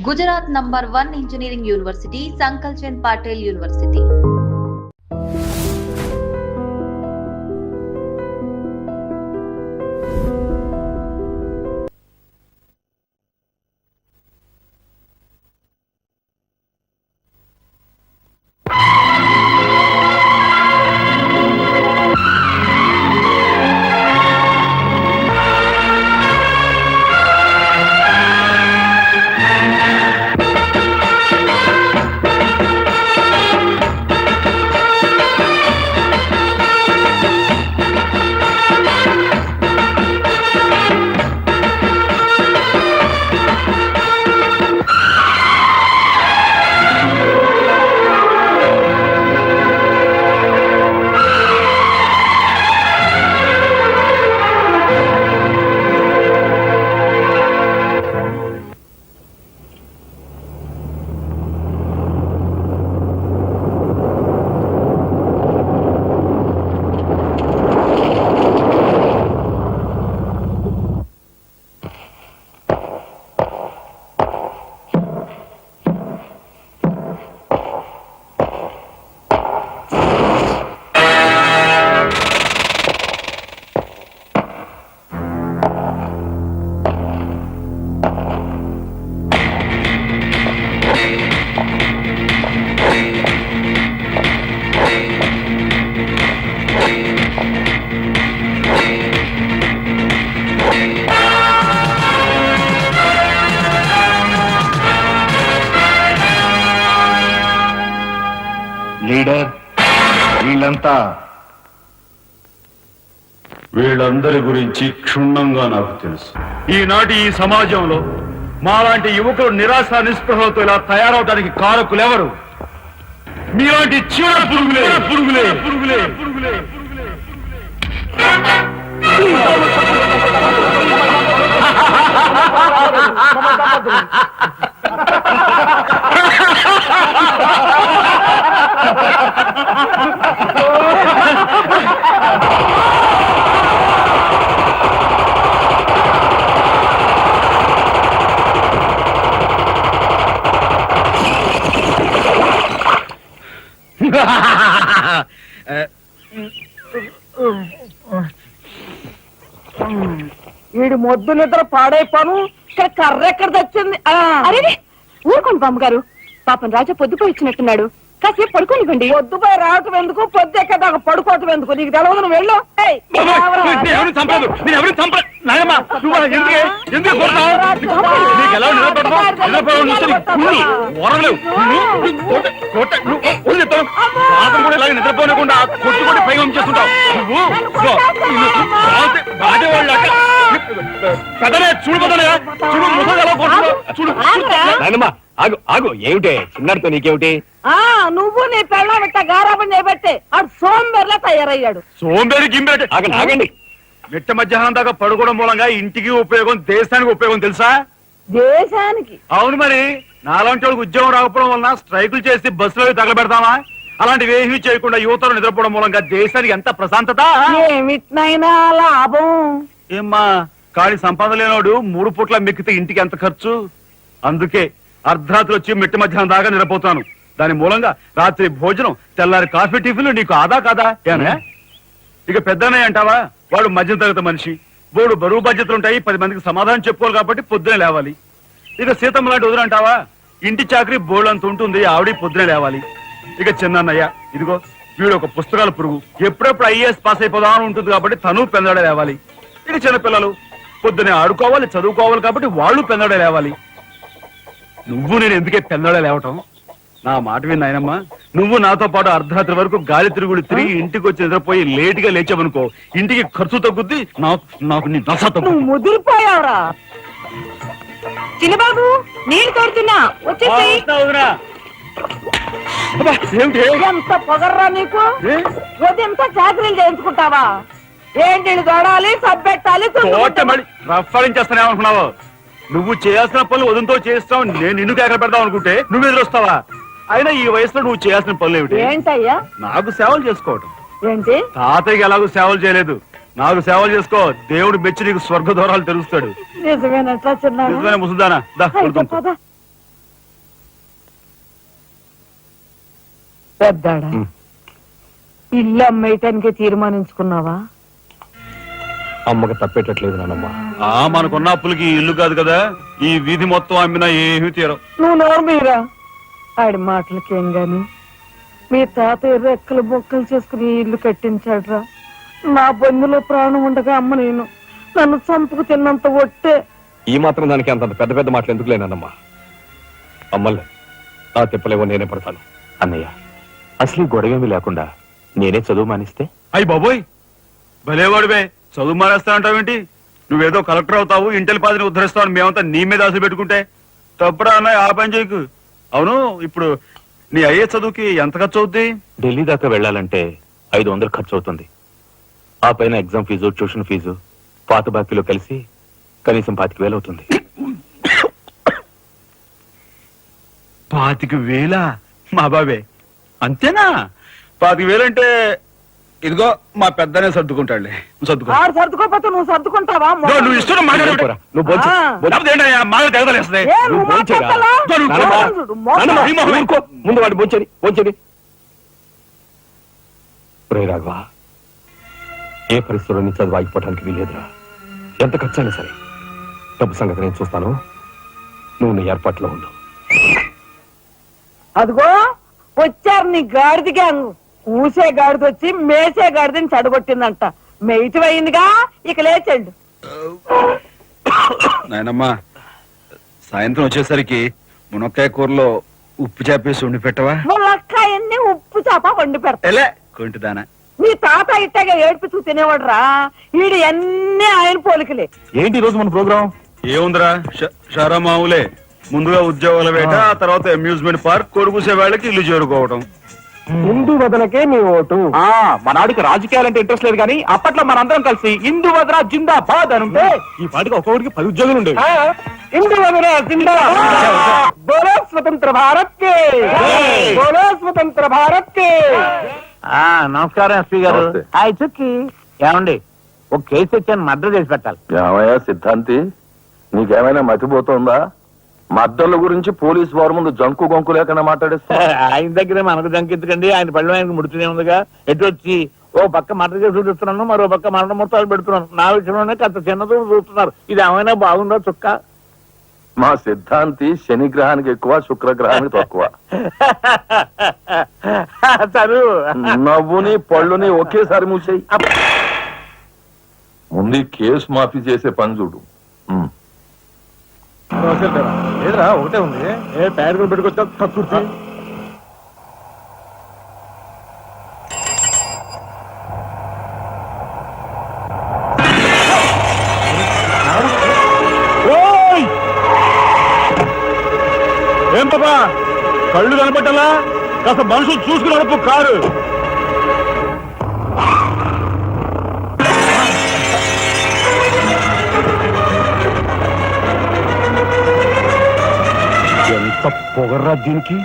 Gujarat #1 Engineering University, Sankal Chand Patel University. Leader, వీళ్ళందరి గురించి క్షుణ్ణంగా నాకు తెలుసు. ఈనాటి ఈ సమాజంలో మాలాంటి యువకులు నిరాశ నిస్పృహలతో ఇలా తయారవడానికి కారకులెవరు? మీలాంటి చీడ పురుగులే పురుగులే పురుగులే పురుగులే వీడి మొద్దు నిద్ర పాడైపోను. ఇక్కడ కర్ర ఎక్కడ తెచ్చింది? అరే ఊరుకోండి బామ్మగారు, పాపం రాజా పొద్దుపోయి ఇచ్చినట్టున్నాడు, కాసేపు పడుకోనివ్వండి. పొద్దుపై రావటం ఎందుకు, పొద్దు ఎక్కదాకా పడుకోవటం ఎందుకు? నీకు తెలవదు, నువ్వు వెళ్ళు. నిద్రపోనకుండా కొట్టుకొని పైగా చేస్తుంటావు ఆగు ఆగు, ఏమిటే చిన్నారితో నీకేమిటి? నువ్వు నీ పెళ్ళ పెట్ట గారాబం చేయబట్టే ఆడు సోంబేర్లా తయారయ్యాడు. సోంబేరి గింబేటి ఆగండి. మిట్ట మధ్యాహ్నం దాకా పడుకోవడం మూలంగా ఇంటికి ఉపయోగం, దేశానికి ఉపయోగం తెలుసా? దేశానికి? అవును మరి. నాలాంటి వాళ్ళకి ఉద్యోగం రాకపోవడం వలన స్ట్రైకులు చేసి బస్సులో తగలబెడతామా? అలాంటివి ఏమీ చేయకుండా యువతలు నిద్రపోవడం మూలంగా దేశానికి ఎంత ప్రశాంతత. ఏమిటినైనా లాభం ఏమ్మా, కాడి సంపాదన లేనోడు 3 పూట్ల మెక్కితే ఇంటికి ఎంత ఖర్చు? అందుకే అర్ధరాత్రి వచ్చి మిట్ట మధ్యాహ్నం దాకా నిద్రపోతాను. దాని మూలంగా రాత్రి భోజనం, తెల్లారి కాఫీ, టిఫిన్లు నీకు ఆదా కాదా? ఏనా ఇక పెద్దనయ్య అంటావా? వాడు మధ్య తరగతి మనిషి, బోడు బరువు బాధ్యతలుంటాయి, 10 మందికి సమాధానం చెప్పుకోవాలి కాబట్టి పొద్దునే లేవాలి. ఇక సీతమ్మ లాంటి వదులంటావా? ఇంటి చాకరీ బోర్డు అంత ఉంటుంది, ఆవిడ పొద్దునే లేవాలి. ఇక చిన్నయ్య, ఇదిగో వీడు ఒక పుస్తకాల పురుగు, ఎప్పుడెప్పుడు ఐఏఎస్ పాస్ అయిపోదామని ఉంటుంది కాబట్టి తను పెందడే లేవాలి. ఇక చిన్నపిల్లలు పొద్దునే ఆడుకోవాలి, చదువుకోవాలి కాబట్టి వాళ్ళు పెందడే లేవాలి. నువ్వు నేను ఎందుకే పెందడే లేవటం? నా మాట విన్నాయనమ్మా, నువ్వు నాతో పాటు అర్ధరాత్రి వరకు గాలి తిరుగుడు తిరిగి ఇంటికి వచ్చి నిద్రపోయి లేటుగా లేచావనుకో, ఇంటికి ఖర్చు తగ్గుద్ది, నాకు నీ దశ తగ్గుద్ది. ముదిరిపోయావురా చిన్నబాబు, నీళ్ళు తోడుతున్నా వచ్చేసి. ఎంత పొగర్రా నీకు? ఎంత చాకరీలు చేయించుకుంటావా? ఏంటి దొడాలి, సబ్బెట్టాలి, రఫాలించేస్తానేమనుకున్నావు? నువ్వు చేయాల్సిన పనులు వదంతో చేస్తావు, నేను నిన్ను కేకలు పెడతావు అనుకుంటే నువ్వు ఎదురొస్తావా? అయినా ఈ వయసులో నువ్వు చేయాల్సిన పనులు ఏమిటి? ఏంటయ్యా? నాకు సేవలు చేసుకోవటం. ఏంటి? తాతయ్యకి ఎలాగో సేవలు చేయలేదు, నాకు సేవలు చేసుకో. దేవుడు మెచ్చి నీకు స్వర్గ దూరాలు తెలుస్తాడు. నిజమేనట్లా చిన్న ముసుదానా? పెద్దాడా ఇల్లు అమ్మేయటానికి తీర్మానించుకున్నావా? అమ్మకి తప్పేటట్లేదు నానమ్మ. మనకున్న అప్పులకి ఈ ఇల్లు కాదు కదా, ఈ వీధి మొత్తం అమ్మినా ఏమీ తీరం. నువ్వు నోరు మీరా ఆడి మాటలకేం గాని మీ తాతయ్య రెక్కలు బొక్కలు చేసుకుని ఈ ఇల్లు కట్టించాడ్రా. నా బొందులో ప్రాణం ఉండగా అమ్మ నేను నన్ను చంపుకు తిన్నంత ఒట్టే. ఈ మాత్రం దానికి అంత పెద్ద పెద్ద మాటలు ఎందుకు లేనమ్మా? అమ్మలే ఆ తిప్పలేవో నేనే పడతాను. అన్నయ్య, అసలు ఈ గొడవేమీ లేకుండా నేనే చదువు మానిస్తే? అయ్యి బాబోయ్, భలేవాడివే, చదువు మానేస్తానంటావేంటి? నువ్వేదో కలెక్టర్ అవుతావు, ఇంటెల్ పాదిని ఉద్ధరిస్తావు అని మేమంతా నీ మీద ఆశ పెట్టుకుంటే తప్పురా అన్నయ్య, ఆ పని చేయకు. అవును, ఇప్పుడు నీ అయ్యే చదువుకి ఎంత ఖర్చు అవుద్ది? ఢిల్లీ దాకా వెళ్ళాలంటే 500 ఖర్చు అవుతుంది. ఆ పైన ఎగ్జామ్ ఫీజు, ట్యూషన్ ఫీజు, పాత బాకీలో కలిసి కనీసం 25,000 అవుతుంది. 25,000? మా బాబే అంతేనా? 25,000 అంటే ఇదిగో మా పెద్దనే సర్దుకుంటాడులే. సర్దుకో. ఆడు సర్దుకోపోతే నువ్వు సర్దుకుంటావా? నువ్వు ఇష్టం పోరా, నువ్వు భోంచే. ఏ, నువ్వు మాట్లాడతావా? నానమ్మ, ఊరుకో. ముందు వాడు భోంచేది. రే రాఘవ, ఏ పరిస్థితుల్లో నీ చదువు ఆగిపోవడానికి వీలేదురా. ఎంత ఖర్చైనా సరే డబ్బు సంగతి నేను చూస్తాను. నువ్వు నీ ఏర్పాట్లో ఉండు. అదిగో వచ్చారు నీ గాడిద గ్యాంగ్. ఊసే గాడిద వచ్చి మేసే గాడిదని చెడగొట్టిందంట. మెయిటివ్ అయిందిగా, ఇక లేచండు. నాయనమ్మా, సాయంత్రం వచ్చేసరికి మునక్కాయ కూరలో ఉప్పు చేపేసి వండి పెట్టవా? ములక్కాయన్ని ఉప్పు చేప వండి పెడతా. ఎలా కొంటిదానా? నీ తాత ఇట్టగా ఏడ్పిస్తూ తినేవాడు రా. ఈడు అన్ని ఆయన పోలికలే. ఏంటి ఈ రోజు మన ప్రోగ్రాం? ఏముందిరా, షారా మామూలే. ముందుగా ఉద్యోగాల వేట, ఆ తర్వాత అమ్యూజ్మెంట్ పార్క్, కొడుకుసే వాళ్ళకి ఇల్లు చేరుకోవడం. హిందూ వదలకే మీ ఓటు. మనాడికి రాజకీయాలంటే ఇంట్రెస్ట్ లేదు కానీ అప్పట్లో మనందరం కలిసి హిందూ వదల జిందాబాద్ అనుంటే ఈ పాటికి ఒక్కొక్కడికి 10 ఉద్యోగులు ఉండేవి. హిందూ వదల జిందాబాద్. బోలో స్వతంత్ర భారత్ కే, బోలో స్వతంత్ర భారత్ కే. నమస్కారం ఎస్పీ గారు. హాయ్ చుక్కి. ఏమండి, ఒక కేసు వచ్చాను, మర్డర్ చేసి పెట్టాలి. ఏమయ్యా సిద్ధాంతి, నీకేమైనా మతిపోతుందా? మద్దళ్ళ గురించి పోలీసు వారి ముందు జంకు గొంకు లేకుండా మాట్లాడేస్తా. ఆయన దగ్గర మనకు జంకెత్తుకండి, ఆయన పళ్ళు ఆయనకు ముడుతూనే ఉందిగా. ఎటు వచ్చి ఓ పక్క మర్డర్ చేసి చూస్తున్నాను, మరో పక్క మరణ మొత్తాలు పెడుతున్నాను. నా విషయంలోనే అంత చిన్నదో చూస్తున్నారు. ఇది ఏమైనా బాగుందో చుక్క? మా సిద్ధాంతి శని గ్రహానికి ఎక్కువ, శుక్రగ్రహానికి తక్కువ. చదువు నవ్వుని పళ్ళుని ఒకేసారి మూసేయి. ముందు కేసు మాఫీ చేసే పని చూడు. ఏదరా ఒకటే ఉంది, ఏ ప్యాడ్ పెట్టుకొచ్చా కక్కుర్తి. ఏం పాపా, కళ్ళు కనపట్టాలా? కాస్త మనుషులు చూసుకుని నడుపు కారు. ఎంత పొగర్రా దీనికి.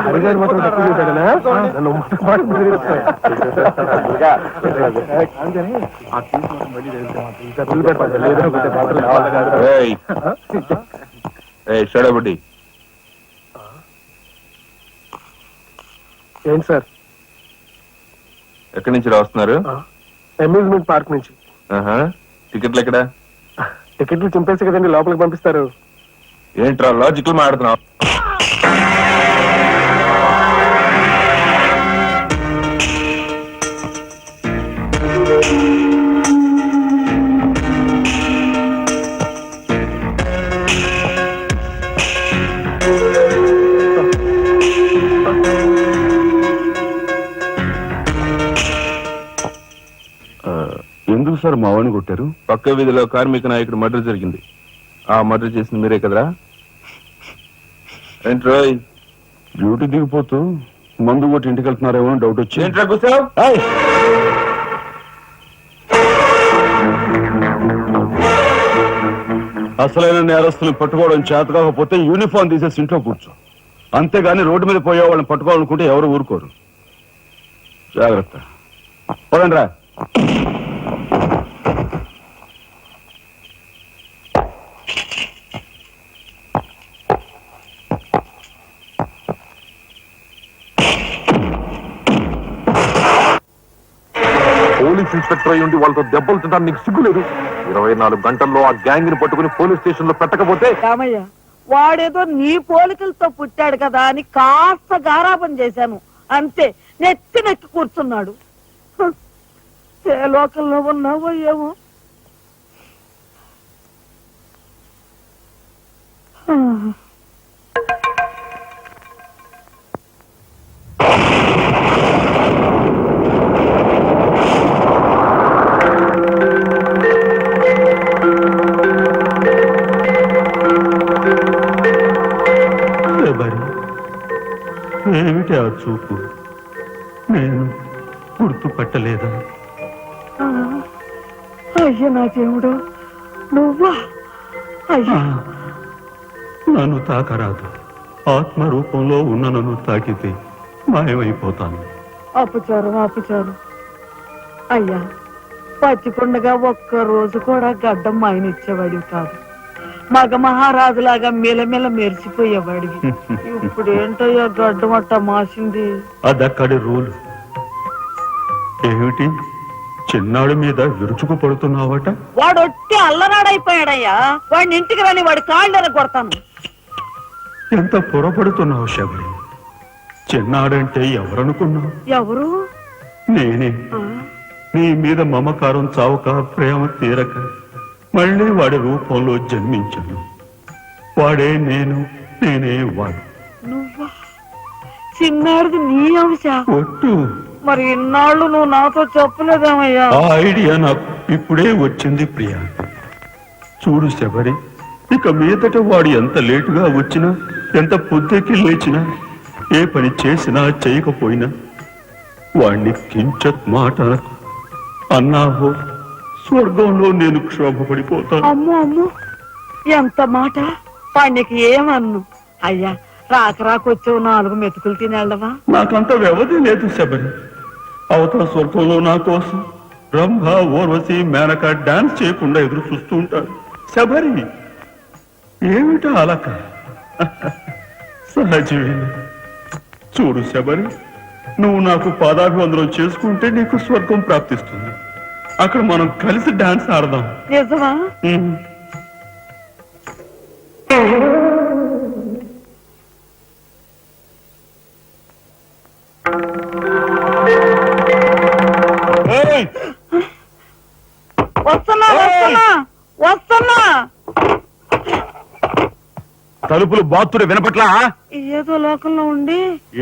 హరిగారు మాత్రం తక్కువ చేశాడనా? నన్ను షడబుడ్డి ఏంటి సార్? ఎక్కడి నుంచి రాస్తున్నారు? అమ్యూజ్మెంట్ పార్క్ నుంచి. టికెట్లు ఎక్కడ? టికెట్లు చింపేసి కదండి లోపలికి పంపిస్తారు. ఏంట్రా లాజికల్ మాట్లాడుతున్నావు? ఎందుకు సార్ మా వాడిని కొట్టారు? పక్క వీధిలో కార్మిక నాయకుడు మర్డర్ జరిగింది. ఆ మర్డర్ చేసింది మీరే కదరా? ఏంట్రోయ్, డ్యూటీ దిగిపోతూ మందు కొట్టి ఇంటికి వెళ్తున్నారేమో డౌట్ వచ్చి. ఏంట్రా కూర్చోవ్? అసలైన నేరస్తులను పట్టుకోవడం చేత కాకపోతే యూనిఫామ్ తీసేసి ఇంట్లో కూర్చో. అంతేగాని రోడ్డు మీద పోయే వాళ్ళని పట్టుకోవాలనుకుంటే ఎవరు ఊరుకోరు. జాగ్రత్త. పోదండి రా. పోలీస్ ఇన్స్పెక్టర్ అయ్యి ఉండి వాళ్ళతో దెబ్బలు తింటాను నీకు సిగ్గులేదు? 24 గంటల్లో ఆ గ్యాంగ్ ని పట్టుకుని పోలీస్ స్టేషన్ లో పెట్టకపోతే రామయ్య, వాడేదో నీ పోలికలతో పుట్టాడు కదా అని కాస్త గారాబం చేశాను అంతే. నెత్తి నెక్కి కూర్చున్నాడు. హ, ఏ లోకంలో ఉన్నావో ఏమో. హ. ఏమిటి ఆ చూపు? నేను గుర్తుపట్టలేదా? అయ్యా నా దేవుడు, నువ్వా? అయ్యా, నన్ను తాకరాదు. ఆత్మ రూపంలో ఉన్న నన్ను తాకితే మాయమైపోతాను. అపచారం అపచారం. అయ్యా, పచ్చికొండగా ఒక్క రోజు కూడా గడ్డం మాయనిచ్చేవాడివి కాదు. మగ మహారాజులాగా మెలమెల మెరిసిపోయేవాడివి. ఇప్పుడు ఏంటయ్యా గడ్డం అట్ట మాసింది? అదక్కడి రూలు. ఏమిటి చిన్నాడు మీద విరుచుకు పడుతున్నావట? వాడు ఒట్టి అల్లనాడైపోయాడయ్యా. వాడిని ఇంటికి రాని వాడి కాళ్ళని కొడతాను. ఎంత పొరపడుతున్నావు శబరి? చిన్నాడంటే ఎవరనుకున్నావు? ఎవరు? నేనే. ఆ, నీ మీద మమకారం చావక, ప్రేమ తీరక మళ్ళీ వాడి రూపంలో జన్మించాను. వాడే నేను, నేనే వాడు. నువ్వా? చిన్నాడిది నీ అంశ? ఒట్టు. మరి ఇన్నాళ్ళు నువ్వు నాతో చెప్పలేదేమయ్యా? ఆ ఐడియా నాకు ఇప్పుడే వచ్చింది ప్రియా. చూడు శబరి, ఇక మీదట వాడు ఎంత లేటుగా వచ్చినా, ఎంత పొద్దుకి లేచినా, ఏ పని చేసినా చేయకపోయినా వాణ్ణి కించత్ మాట అన్నావో స్వర్గంలో నేను క్షోభపడిపోతాను. అమ్మో అమ్మో, ఎంత మాట! వాడికి ఏమన్ను? అయ్యా, రాకొచ్చావు 4 మెతుకులు తినేళ్ళవా? నాకంత వ్యవధి లేదు శబరి. అవతల స్వర్గంలో నా కోసం బ్రహ్మ, ఊర్వశి, మేనక డాన్స్ చేయకుండా ఎదురు చూస్తూ ఉంటారు. శబరి, ఏమిటా అలక? సహజమే. చూడు శబరి, నువ్వు నాకు పాదాభివందనం చేసుకుంటే నీకు స్వర్గం ప్రాప్తిస్తుంది. అక్కడ మనం కలిసి డాన్స్ ఆడదాం. నిజమా? వస్తున్నా వస్తున్నా వస్తున్నా. తలుపులు బాత్తుడు వినపట్లా? ఏదో లోకంలో ఉండి.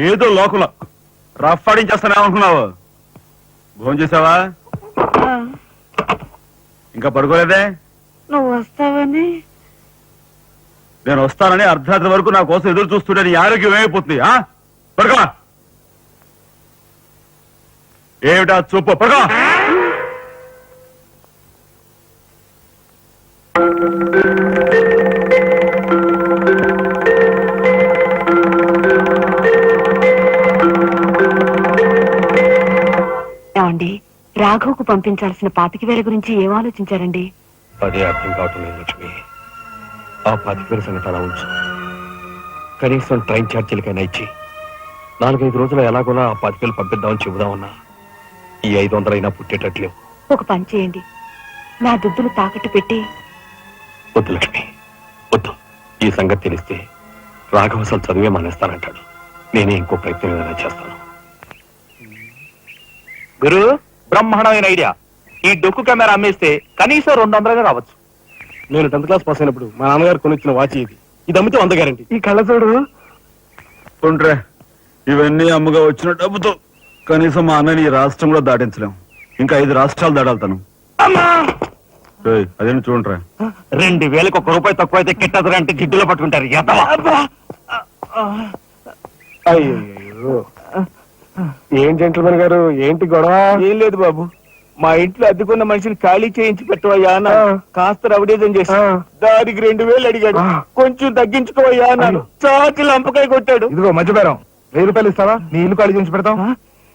ఏదో లోకంలో రఫాడించేస్తానేమనుకున్నావు? భోజనం చేసావా? ఆ, ఇంకా పడుకోలేదే? నువ్వు వస్తావని. నేను వస్తానని అర్ధరాత్రి వరకు నా కోసం ఎదురు చూస్తుంటే నీ ఆరోగ్యం ఏమైపోతుంది? పడుకో. ఏమిటా చూపు? పడుకో. ఏమండి, రాఘవ్కు పంపించాల్సిన 25,000 గురించి ఏం ఆలోచించారండి? అదే అర్థం కావటం లేదు లక్ష్మి. ఆ 25,000 సంగతి అలా ఉంచు. కనీసం ట్రైన్ ఛార్జీలకైనా ఇచ్చి 4-5 రోజులు ఎలాగోలా ఆ 25,000 పంపిద్దామని చెబుదామన్నా ఈ 500 అయినా పుట్టేటట్లేవు. ఒక పని చేయండి, నా దుద్దులు తాకట్టు పెట్టి. వద్దు లక్ష్మి, వద్దు. ఈ సంగతి తెలిస్తే రాఘవ అసలు చదివే మానేస్తానంటాడు. నేనే ఇంకో ప్రయత్నం ఏదైనా చేస్తాను. గురు, బ్రహ్మాండమైన ఐడియా. ఈ డొక్కు కెమెరా అమ్మేస్తే కనీసం 200 రావచ్చు. నేను 10th క్లాస్ పాస్ అయినప్పుడు మా నాన్నగారు కొనిచ్చిన వాచ్ ఇది అమ్మితే 100 గ్యారంటీ. ఈ కళ్ళ చూడు. ఉంట్రే, ఇవన్నీ అమ్మగా వచ్చిన డబ్బుతో కనీసం మా అన్నని ఈ రాష్ట్రం కూడా దాటించలేం. ఇంకా 5 రాష్ట్రాలు దాడాలతాను. అదేంటి చూడండిరా. 2,000కి 1 రూపాయి తక్కువ అయితే కిట్టదురా అంటే జిడ్డులో పట్టుకుంటారు. అయ్యో, ఏం జెంట్లమెన్ గారు, ఏంటి గొడవ? ఏం లేదు బాబు, మా ఇంట్లో అద్దెకున్న మనిషిని ఖాళీ చేయించి పెట్టవయ్యా అన్నాను. కాస్త రవిడేజం చేసి దానికి 2000 అడిగాడు. కొంచెం తగ్గించుకోవయ్యా అన్నాను. చాకి లంపకాయ కొట్టాడు. ఇదిగో మధ్యపేరం 1000 రూపాయలు ఇస్తావా? నీ ఇల్లు ఖాళీ చేయించి పెడతాం.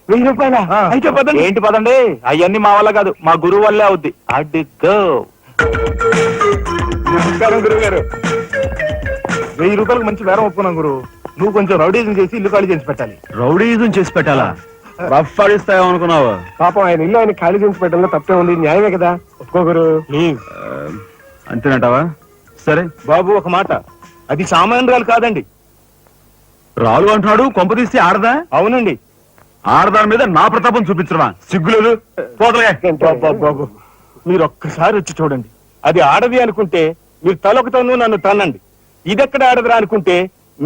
1000 రూపాయల అయితే పదండి. ఏంటి పదండి, అవన్నీ మా వల్ల కాదు, మా గురువు వల్లే అవుద్ది. అడ్డుగో. నమస్కారం గురువు గారు. 1000 రూపాయలకు మంచి బేరం ఒప్పుకున్నాం గురువు. నువ్వు కొంచెం రౌడీజం చేసి ఇల్లు ఖాళీ చేసి పెట్టాలి. రౌడీజం చేసి పెట్టాలా? రఫ్ ఆడిస్తాయేమో అనుకున్నావా? పాపం ఆయన ఇల్లు ఆయన ఖాళీ చేసి పెట్టడంలో తప్పే ఉంది, న్యాయమే కదా. ఒప్పుకో గురు. అంతేనంటావా? సరే బాబు ఒక మాట, అది సామాన్యురాలు కాదండి. రాలు అంటున్నాడు, కొంప తీస్తే ఆడదా? అవునండి. ఆడదాని మీద నా ప్రతాపం చూపించడమా? సిగ్గులేదు పోతలే. బాబు మీరు ఒక్కసారి వచ్చి చూడండి. అది ఆడది అనుకుంటే మీరు తలొకతోనూ నన్ను తన్నండి. ఇదెక్కడ ఆడదురా అనుకుంటే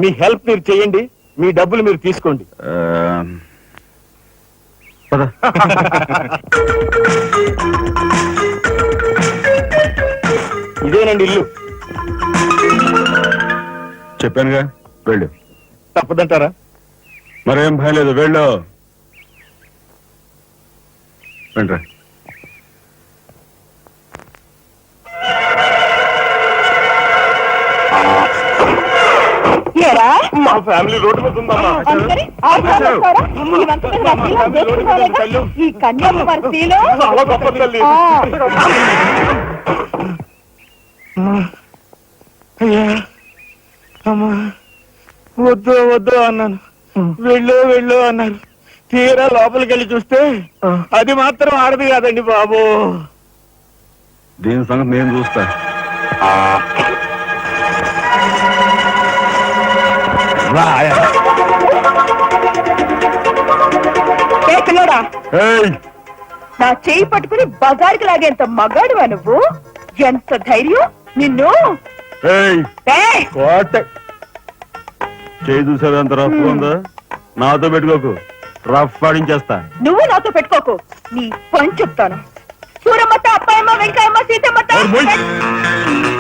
మీ హెల్ప్ మీరు చేయండి, మీ డబ్బులు మీరు తీసుకోండి. పద. ఇదేనండి ఇల్లు. చెప్పానుగా, వెళ్ళు. తప్పదంటారా? మరేం భయం లేదు, వెళ్ళు. వెంట్రా. ఏరా? మా ఫ్యామిలీ రోడ్డు మీద ఉందమ్మా. అందుకని ఆ కాలం వస్తారా? ఈ వంక మీద నా శీలం దోచుకోలేదా? ఈ కన్యాకుమారి శీలం? చాలా గొప్ప తల్లి. ఆ. అయ్యా అమ్మా, వద్దు వద్దు అన్నాను. వెళ్ళు అన్నారు. తీరా లోపలికి వెళ్ళి చూస్తే అది మాత్రం ఆడదు కాదండి బాబు. దీని సంగతి నేను చూస్తా. ఏ పిల్లోడా, ఏయ్, నా చేయి పట్టుకుని బజార్కి లాగేంత మగాడువా నువ్వు? ఎంత ధైర్యం నిన్ను! ఏయ్, ఏయ్! కోట చేయి చూసారు, అంత రఫ్ ఉందా? నాతో పెట్టుకోకు, రఫ్ ఆడించేస్తా. నువ్వు నాతో పెట్టుకోకు, నీ పని చెప్తాను. సూరమ్మత, అప్పాయమ్మ, వెంకాయమ్మ, సీతమ్మత.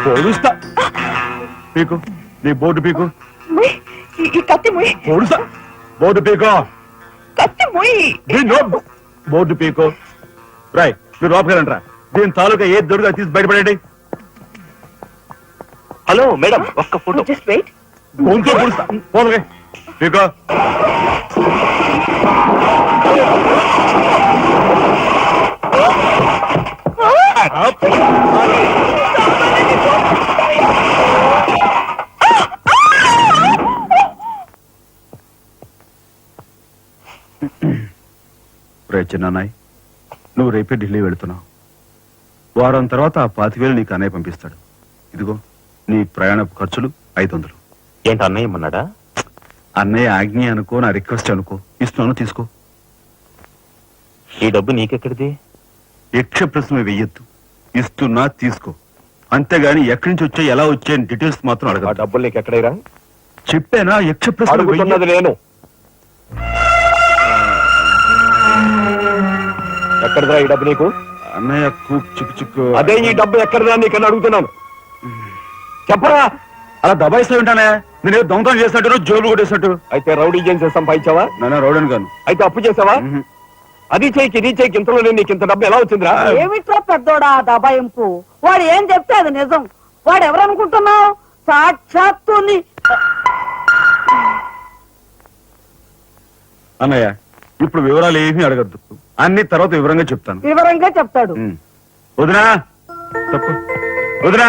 పొడుస్తా. పీకు, నీ బోర్డు పీకు. ముయ్, ఈ కత్తి ముయ్, పొడుస్తా. బోర్డు పీకో. కత్తి ముయ్. బోర్డు పీకో. రాయ్, మీరు లోపకెళ్ళంట్రా. దీని తాలూకా ఏది దొరుకుతా తీసి బయటపడండి. హలో మేడం, ఒక్క ఫోటో. Just wait. గొంతు పొడుస్తా. పోదలే పీకో. చిన్నాయ్, నువ్వు రేపే ఢిల్లీ వెళుతున్నావు. వారం తర్వాత ఆ 25,000 నీకు అన్నయ్య పంపిస్తాడు. ఇదిగో నీ ప్రయాణ ఖర్చులు 500. ఏంటి అన్నయ్య ఏమన్నాడా? అన్నయ్య ఆజ్ఞ అనుకో, నా రిక్వెస్ట్ అనుకో. ఇస్తున్నాను, తీసుకో. ఈ డబ్బు నీకెక్కడిది? యక్ష ప్రశ్న వెయ్యొద్దు. ఇస్తున్నా, తీసుకో. అంతేగాని ఎక్కడి నుంచి వచ్చాయి, ఎలా వచ్చాయని డీటెయిల్స్ మాత్రం ఆ అడగ. డబ్బులు నీకు ఎక్కడైరా? చెప్పానా? యక్ష ప్రశ్న అడుగుతున్నది నేను. ఎక్కడదా ఈ డబ్బు నీకు? అన్నయ్య చిక్కు చిక్కు. అదే ఈ డబ్బు ఎక్కడదా నీకని అడుగుతున్నాను. చెప్పరా? అలా దబాయిస్తా ఉంటానే. నేను దొంగతనం చేసినట్టు, జోబులు కొట్టేసినట్టు. అయితే రౌడీ చేసి సంపాదించావా? నాన్న రౌడన్ గాను. అయితే అప్పు చేసావా? అది చేయికి ఇది చేయికి ఇంతలో నీకు ఇంత డబ్బు ఎలా వచ్చిందిరా? ఏమిట్రా పెద్దోడా దబాయింపు? వాడు ఏం చెప్తే అది నిజం. వాడు ఎవరనుకుంటున్నావు? సాక్షాత్తు అన్నయ్య, ఇప్పుడు వివరాలు ఏమీ అడగద్దు. అన్ని తర్వాత వివరంగా చెప్తాను. వివరంగా చెప్తాడు. వదినా, తప్పు. వదినా,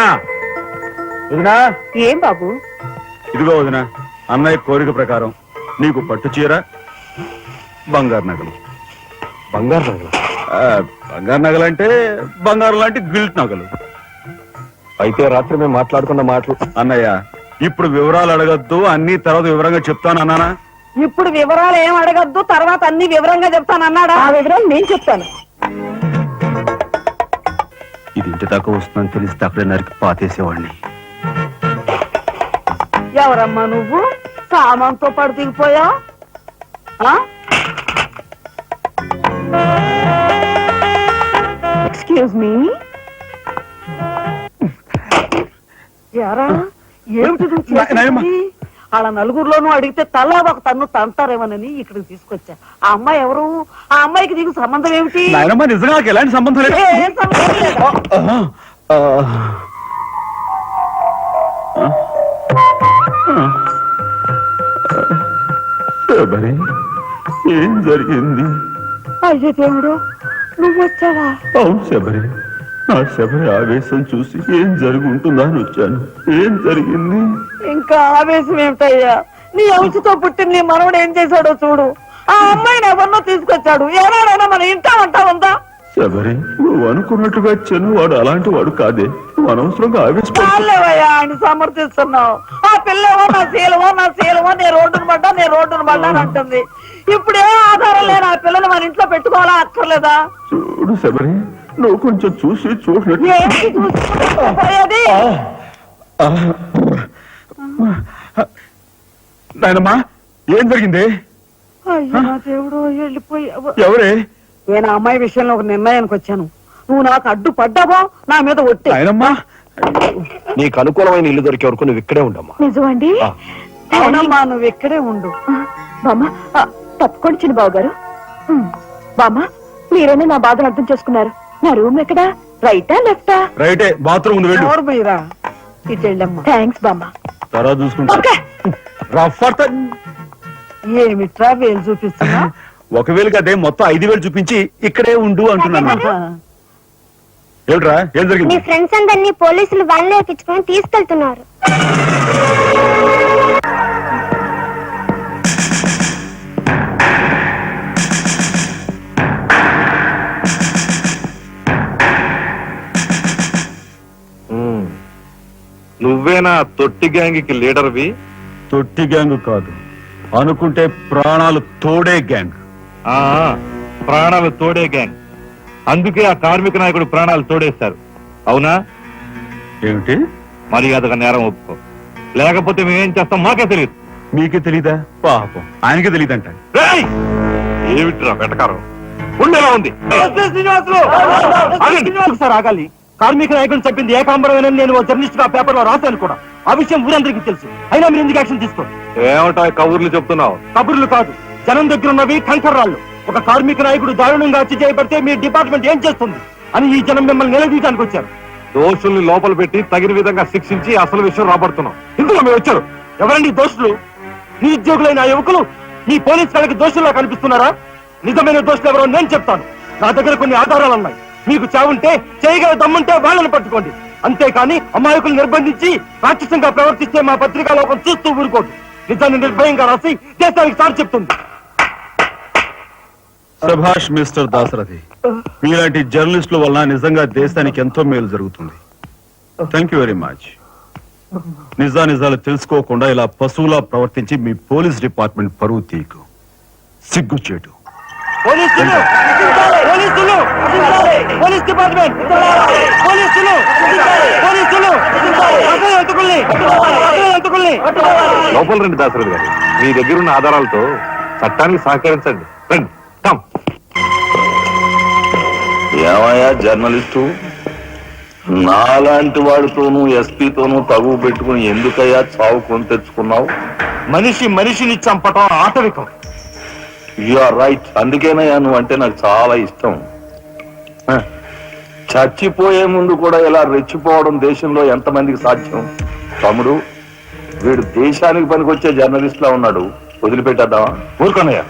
వదినా. ఏం బాబు? ఇదిగో వదినా, అన్నయ్య కోరిక ప్రకారం నీకు పట్టు చీర, బంగారు నగలు. బంగారు నగలు? బంగారు నగలు అంటే బంగారు లాంటి గిల్ట్ నగలు. అయితే రాత్రి మేము మాట్లాడుకున్న మాటలు. అన్నయ్య, ఇప్పుడు వివరాలు అడగద్దు, అన్ని తర్వాత వివరంగా చెప్తాను అన్నానా? ఇప్పుడు వివరాలు ఏం అడగద్దు, తర్వాత అన్ని వివరంగా చెప్తానన్నాడా? ఆ వివరాలు నేను చెప్తాను. ఇది ఇంటి దాకా వస్తుందని తెలిస్తే అక్కడే నరికి పాతేసేవాడిని. ఎవరమ్మా నువ్వు? సామాన్తో పాటు దిగిపోయా? Excuse me. ఎరా, ఏమిటి నువ్వు చేసేది? వాళ్ళ నలుగురిలోనూ అడిగితే తలా ఒక తన్ను తంటారేమోనని ఇక్కడికి తీసుకొచ్చా. ఆ అమ్మాయి ఎవరు? ఆ అమ్మాయికి నీకు సంబంధం ఏమిటి? నాయనమ్మ నిజంగా నాకు ఎలాంటి సంబంధం లేదు. ఏం సంబంధం లేదు. శబరి, ఏం జరిగింది? అయ్యో దేవుడు, నువ్వు వచ్చావా? అవును శబరి, ఆ శబరి ఆవేశం చూసి ఏం జరిగి ఉంటుందా అని వచ్చాను. ఏం జరిగింది? ఇంకా ఆవేశం ఏమిటయ్యా? నీ అంశతో పుట్టిన నీ మనవడు ఏం చేశాడో చూడు. ఆ అమ్మాయిని ఎవరినో తీసుకొచ్చాడు. ఏనాడైనా మన ఇంటా అంటా ఉందా? శబరి, నువ్వు అనుకున్నట్టుగా చెను వాడు అలాంటి వాడు కాదే. నువ్వు అనవసరంగా ఆవేశపడు. చాలేవయ్యా ఆయన సమర్థిస్తున్నావు. ఆ పిల్లవో నా శీలమో నేను రోడ్డును పడ్డా అని అంటుంది. ఇప్పుడు ఏ ఆధారం లేని ఆ పిల్లని మన ఇంట్లో పెట్టుకోవాలా అక్కర్లేదా? చూడు శబరి, నువ్వు కొంచెం చూసి చూడలేదు. ఏంటి చూసుకుపోయేది? నాయనమ్మా ఏం జరిగింది? అయ్యో నా దేవుడు, వెళ్ళిపోయావు. ఎవరే? నేను ఆ అమ్మాయి విషయంలో ఒక నిర్ణయానికి వచ్చాను. నువ్వు నాకు అడ్డు పడ్డావో నా మీద ఒట్టే. నాయనమ్మా నీకు అనుకూలమైన ఇల్లు దొరికే వరకు నువ్వు ఇక్కడే ఉండమ్మా. నిజమండి? అవునమ్మా, నువ్వు ఇక్కడే ఉండు. బామ్మ, తప్పుకోండి చిన్న బాబు గారు. బామ్మ, మీరైనా నా బాధను అర్థం చేసుకున్నారు. నా రూమ్ ఎక్కడా? రైటా లెఫ్టా? రైటే, బాత్రూమ్ ఉంది, వెళ్ళు. ఎవరు మీరా? ఇటు వెళ్ళమ్మా. థ్యాంక్స్ బామ్మ. తర్వాత చూసుకుంటా. రఫ్ ఏమిట్రా వేలు చూపిస్తున్నా? ఒకవేళ అదే మొత్తం 5,000 చూపించి ఇక్కడే ఉండు అంటున్నాను. ఏమిట్రా, ఏం మీ జరిగింది? ఫ్రెండ్స్ అందరినీ పోలీసులు వ్యాన్లో ఎక్కించుకొని తీసుకెళ్తున్నారు. నువ్వేనా తొట్టి గ్యాంగ్కి లీడర్వి? తొట్టి గ్యాంగ్ కాదు, అనుకుంటే ప్రాణాలు తోడే గ్యాంగ్. ప్రాణాలు తోడే గ్యాంగ్. అందుకే ఆ కార్మిక నాయకుడు ప్రాణాలు తోడేస్తారు. అవునా? ఏమిటి? మర్యాదగా నేరం ఒప్పుకో, లేకపోతే మేమేం చేస్తాం మాకే తెలియదు. మీకే తెలీదా? పాపం ఆయనకే తెలియదంట. ఏమిట్రా వెటకారం? ఉండేలా ఉంది. సార్ ఆగాలి. కార్మిక నాయకులు చెప్పింది ఏకాంబరమేనని నేను జర్నలిస్ట్ గా పేపర్ లో రాశాను కూడా. ఆ విషయం ఊరందరికీ తెలుసు. అయినా మీరు ఎందుకు యాక్షన్ తీసుకోండి? ఏమంటా కబుర్లు చెప్తున్నావు? కబుర్లు కాదు, జనం దగ్గర ఉన్నవి కంకర్రాళ్ళు. ఒక కార్మిక నాయకుడు దారుణంగా హత్య చేయబడితే మీ డిపార్ట్మెంట్ ఏం చేస్తుంది అని ఈ జనం మిమ్మల్ని నిలదీయడానికి వచ్చారు. దోషుల్ని లోపల పెట్టి తగిన విధంగా శిక్షించి అసలు విషయం రాబడుతున్నాం. ఇందులో మీరు వచ్చారు. ఎవరండి దోషులు? నిరుద్యోగులైన ఆ యువకులు మీ పోలీస్ వాళ్ళకి దోషుల్లా కనిపిస్తున్నారా? నిజమైన దోషులు ఎవరో నేను చెప్తాను. నా దగ్గర కొన్ని ఆధారాలు ఉన్నాయి. మీకు చావుంటే చేయగల దమ్ముంటే వాళ్ళని పట్టుకోండి. అంతేకాని అమాయకులు నిర్బంధించి రాక్షసంగా ప్రవర్తిస్తే మా పత్రికా లోకం చూస్తూ ఊరుకోదు. నిజాన్ని నిర్భయంగా రాసి దేశానికి సార్ చెప్తుంది. సభాష్ మిస్టర్ దాసరథి, మీలాంటి జర్నలిస్టుల వల్ల నిజంగా దేశానికి ఎంతో మేలు జరుగుతుంది. Thank you very much. నిజాలు తెలుసుకోకుండా ఇలా పశువులా ప్రవర్తించి మీ పోలీస్ డిపార్ట్మెంట్ పరువు తీకు. సిగ్గుచేటు. పోలీసులు, పోలీసులు, పోలీస్ డిపార్ట్మెంట్, పోలీసులు, పోలీసులు, లోపల రండి దాసరథి గారు. మీ దగ్గరున్న ఆధారాలతో చట్టానికి సహకరించండి. రండి. కమ్. ఏమయ్యా జర్నలిస్టు, నాలాంటి వాడితోనూ ఎస్పీతోనూ తగువ పెట్టుకుని ఎందుకయ్యా చావు కొని తెచ్చుకున్నావు? మనిషిని చంపటం ఆటవికం. You are right. అందుకేనయ్యా నువ్వు అంటే నాకు చాలా ఇష్టం. చచ్చిపోయే ముందు కూడా ఇలా రెచ్చిపోవడం దేశంలో ఎంతమందికి సాధ్యం? తమ్ముడు, వీడు దేశానికి పనికొచ్చే జర్నలిస్ట్ లా ఉన్నాడు. వదిలిపెట్టేద్దామా? ఊరుకోనయ్యా.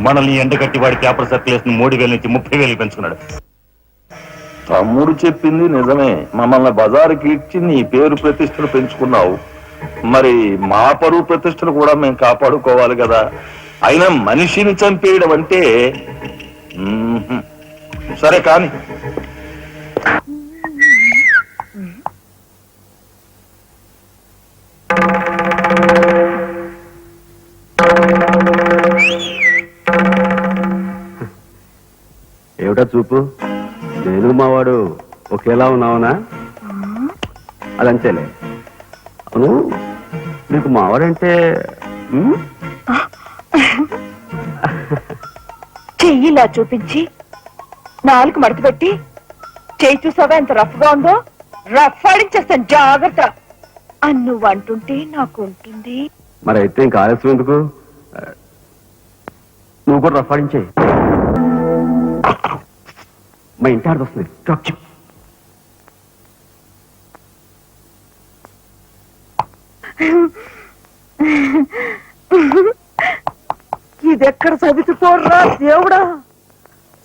మనల్ని ఎండగట్టి వాడి పేపర్ సర్క్యులేషన్ 3,000 నుంచి 30,000 పెంచుకున్నాడు. తమ్ముడు చెప్పింది నిజమే. మమ్మల్ని బజారుకి ఇచ్చి నీ పేరు ప్రతిష్టలు పెంచుకున్నావు. మరి మా పరువు ప్రతిష్టలు కూడా మేము కాపాడుకోవాలి కదా. అయినా మనిషిని చంపేయడం అంటే సరే కాని. ఏమిటా చూపు? నేను మావాడు ఒకేలా ఉన్నావునా? అదంతేలే. అవును, నీకు మావాడంటే చెయ్యిలా చూపించి నాలుగు మడత పెట్టి చెయ్యి చూసావా ఎంత రఫ్ గా ఉందో? రఫ్ ఆడించేస్తాను, జాగ్రత్త. అని నువ్వు అంటుంటే నాకు ఉంటుంది. మరి అయితే ఇంకా ఆలస్యం ఎందుకు? నువ్వు కూడా రఫాడించే. మా ఇంటి ఆడది వస్తుంది. టాక్ చెప్పు. ఇదెక్కడ చదివి పోర్రా దేవుడా.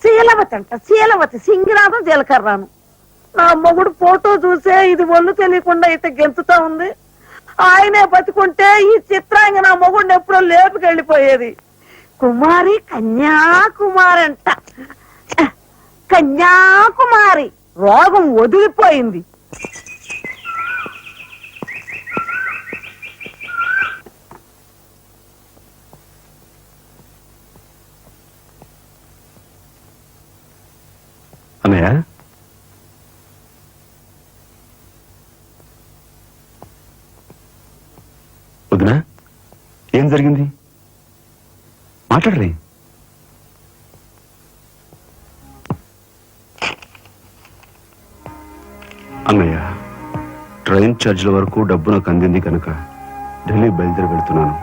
శీలవతి అంట, శీలవతి, సింగినాథం జీలకర్రాను. నా మొగుడు ఫోటో చూసే ఇది ఒళ్ళు తెలియకుండా అయితే గెంతుతా ఉంది. ఆయనే బతికుంటే ఈ చిత్రాంగ నా మొగుడిని ఎప్పుడో లేపుకెళ్ళిపోయేది. కుమారి, కన్యాకుమారి అంట, కన్యాకుమారి. రోగం వదిలిపోయింది. అన్నయ్య, వదినా, ఏం జరిగింది? మాట్లాడరే. అన్నయ్య, ట్రైన్ ఛార్జీల వరకు డబ్బు నాకు అందింది కనుక ఢిల్లీ బయలుదేరి వెళ్తున్నాను.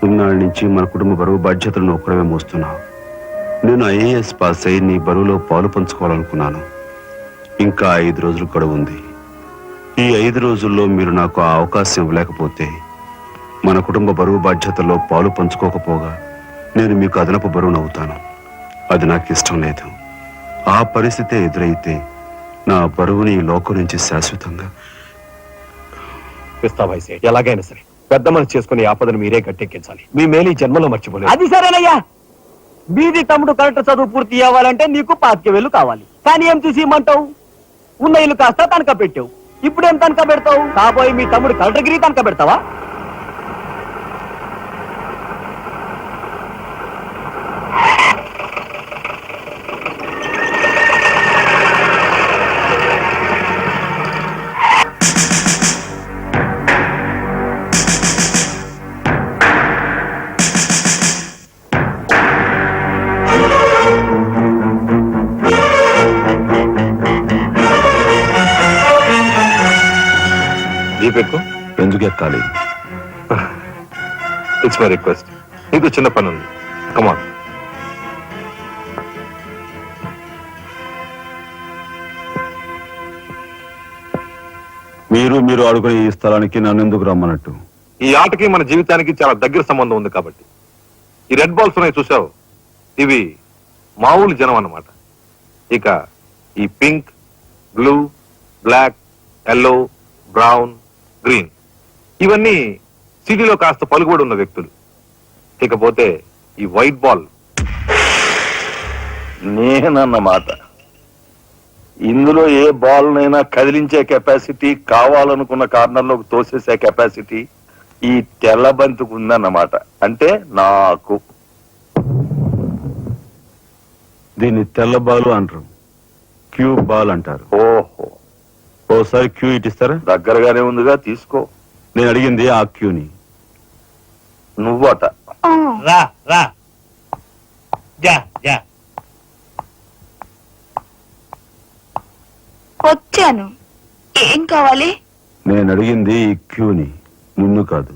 ఇన్నాళ్ళ నుంచి మన కుటుంబ బరువు బాధ్యతలను ఒక్కడమే మోస్తున్నావు. నేను ఐఏఎస్ పాస్ అయి నీ బరువులో పాలు పంచుకోవాలనుకున్నాను. ఇంకా 5 రోజులు గడువు ఉంది. ఈ 5 రోజుల్లో మీరు నాకు ఆ అవకాశం ఇవ్వలేకపోతే మన కుటుంబ బరువు బాధ్యతల్లో పాలు పంచుకోకపోగా నేను మీకు అదనపు బరువునవుతాను. అది నాకు ఇష్టం లేదు. ఆ పరిస్థితే ఎదురైతే నా బరువుని ఈ లోకం నుంచి శాశ్వతంగా పిస్తాబాయిసే, ఎలాగైనా సరే పెద్ద మనసు చేసుకుని ఆపదను మీరే గట్టెక్కించాలి. మీ మేలు ఈ జన్మలో మర్చిపోలేదు. అది సరేనయ్యా. బీది తమ్ముడు కలెక్టర్ చదువు పూర్తి అవ్వాలంటే నీకు 25,000 కావాలి. కానీ ఏం చూసి ఇమ్మంటావు? ఉన్న ఇల్లు కాస్త తనఖా పెట్టావు. ఇప్పుడేం తనఖా పెడతావు? కాబోయే మీ తమ్ముడు కలెక్టర్గిరి తనఖా పెడతావా? ఎందుకు ఎక్కాలి? It's my request. నీకు చిన్న పని ఉంది. కమాన్. మీరు ఆడుకునే ఈ స్థలానికి నన్ను ఎందుకు రమ్మన్నట్టు? ఈ ఆటకి మన జీవితానికి చాలా దగ్గర సంబంధం ఉంది కాబట్టి. ఈ రెడ్ బాల్స్ ఉన్నాయి చూసావు, ఇవి మామూలు జనం అన్నమాట. ఇక ఈ pink, blue, black, yellow, brown, green ఇవన్నీ సిటీలో కాస్త పలుకుబడి ఉన్న వ్యక్తులు. ఇకపోతే ఈ వైట్ బాల్ నేనన్నమాట. ఇందులో ఏ బాల్ నైనా కదిలించే కెపాసిటీ, కావాలనుకున్న కార్నర్లోకి తోసేసే కెపాసిటీ ఈ తెల్ల బంతికి ఉందన్నమాట. అంటే నాకు. దీన్ని తెల్ల బాలు అంటారు, క్యూ బాల్ అంటారు. ఓహో, ఓసారి క్యూ ఇటిస్తారా? దగ్గరగానే ఉందిగా, తీసుకో. నేను అడిగింది ఆ క్యూని. నువ్వట. రా రా, జా జా. వచ్చాను. ఏం కావాలి? నేను అడిగింది ఈ క్యూని, నిన్ను కాదు.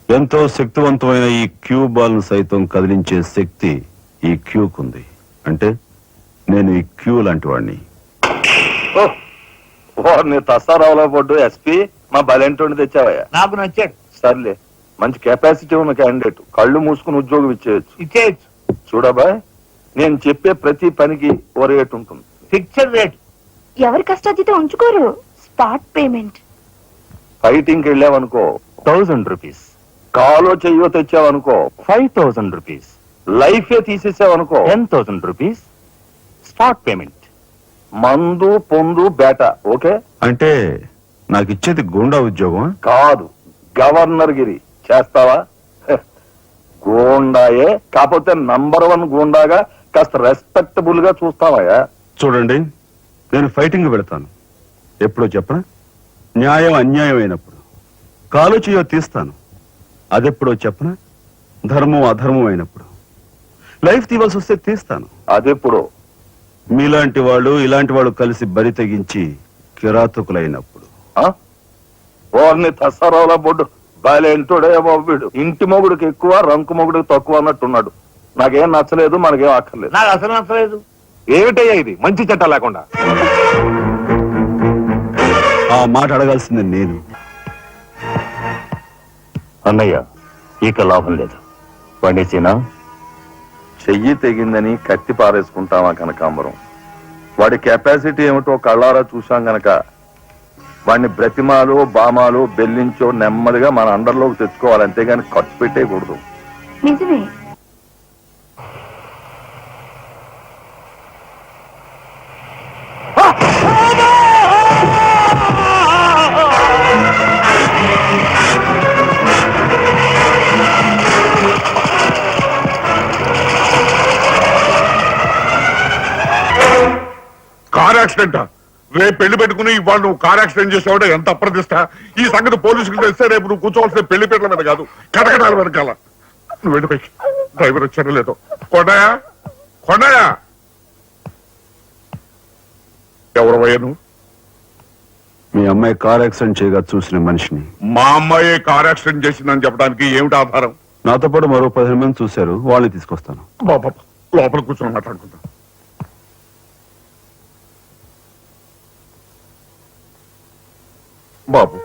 ఎంతో శక్తివంతమైన ఈ క్యూ బాల్ సైతం కదిలించే శక్తి ఈ క్యూకుంది. అంటే నేను ఈ క్యూ లాంటి వాడిని. నీ తసారావులో పడ్డు ఎస్పీ మా బలెంటోని తెచ్చావయ్యా. నాకు నచ్చాడు. సర్లే, మంచి కెపాసిటీ ఉన్న క్యాండిడేట్. కళ్ళు మూసుకుని ఉద్యోగం ఇచ్చేయచ్చు. ఇచ్చేయచ్చు. చూడబాయ్, నేను చెప్పే ప్రతి పనికి ఓ రేట్ ఉంటుంది. Fixed rate. ఎవరి కష్టాతీత ఉంచుకోరు. Spot payment. ఫైటింగ్కి వెళ్ళావనుకో 1000 రూపీస్. కాలో చెయ్యో తెచ్చావనుకో 5000 రూపీస్. లైఫే తీసేసావనుకో 10,000 రూపీస్. Spot payment. మందు పొందు బేట. ఓకే? అంటే నాకు ఇచ్చేది గూండా ఉద్యోగం కాదు, గవర్నర్ గిరి. చేస్తావా? గూండాయే, కాకపోతే నంబర్ 1 గూండాగా కాస్త రెస్పెక్టబుల్ గా చూస్తావయ్యా. చూడండి, నేను ఫైటింగ్ పెడతాను. ఎప్పుడో చెప్పనా? న్యాయం అన్యాయం అయినప్పుడు. కాలు చేయో తీస్తాను. అదెప్పుడో చెప్పనా? ధర్మం అధర్మం అయినప్పుడు. లైఫ్ తీవాల్సి వస్తే తీస్తాను. అదెప్పుడు? మీలాంటి వాళ్ళు ఇలాంటి వాళ్ళు కలిసి బరి తెగించి కిరాతకులైనప్పుడు. ఓర్ని తసారావుల బొడ్డు బాలేంటోడే బాబు వీడు. ఇంటి మొగుడికి ఎక్కువ రంకు మొగుడికి తక్కువ అన్నట్టున్నాడు. నాకేం నచ్చలేదు, మనకేం అక్కర్లేదు. నాకు అసలు నచ్చలేదు. ఏమిటయ్యా ఇది మంచి చట్టం లేకుండా? ఆ మాట అడగాల్సింది నేను. అన్నయ్య ఇక లాభం లేదు. పండేసినా చెయ్యి తెగిందని కత్తి పారేసుకుంటామా కనకాంబరం? వాడి కెపాసిటీ ఏమిటో కళ్ళారా చూశాం గనక వాడిని బ్రతిమాలో బామాలో బెల్లించో నెమ్మదిగా మన అండర్లోకి తెచ్చుకోవాలి, అంతేగాని ఖర్చు పెట్టేయకూడదు. నిజమే. కార్ యాక్సిడెంట్ రేపు పెళ్లి పెట్టుకుని ఇవాళ నువ్వు కార్ యాక్సిడెంట్ చేసావు, ఎంత అప్రదిష్ట. ఈ సంగతి పోలీసులకు తెలిస్తే రేపు నువ్వు కూర్చోవలసిన పెళ్లి పీటల మీద కాదు, కటకటాల వెనకాల. నువ్వు వెళ్ళిపోయి డ్రైవర్ వచ్చాడో లేదో. కొండయా కొండయా, ఎవరు పోయా నువ్వు? మీ అమ్మాయి కార్ యాక్సిడెంట్ చేయగా చూసిన మనిషిని. మా అమ్మాయి కార్ యాక్సిడెంట్ చేసిందని చెప్పడానికి ఏమిటి ఆధారం? నాతో పాటు మరో 15 మంది చూశారు, వాళ్ళని తీసుకొస్తాను. బాబా లోపల కూర్చొని మాట్లాడుకుంటా. బాబు,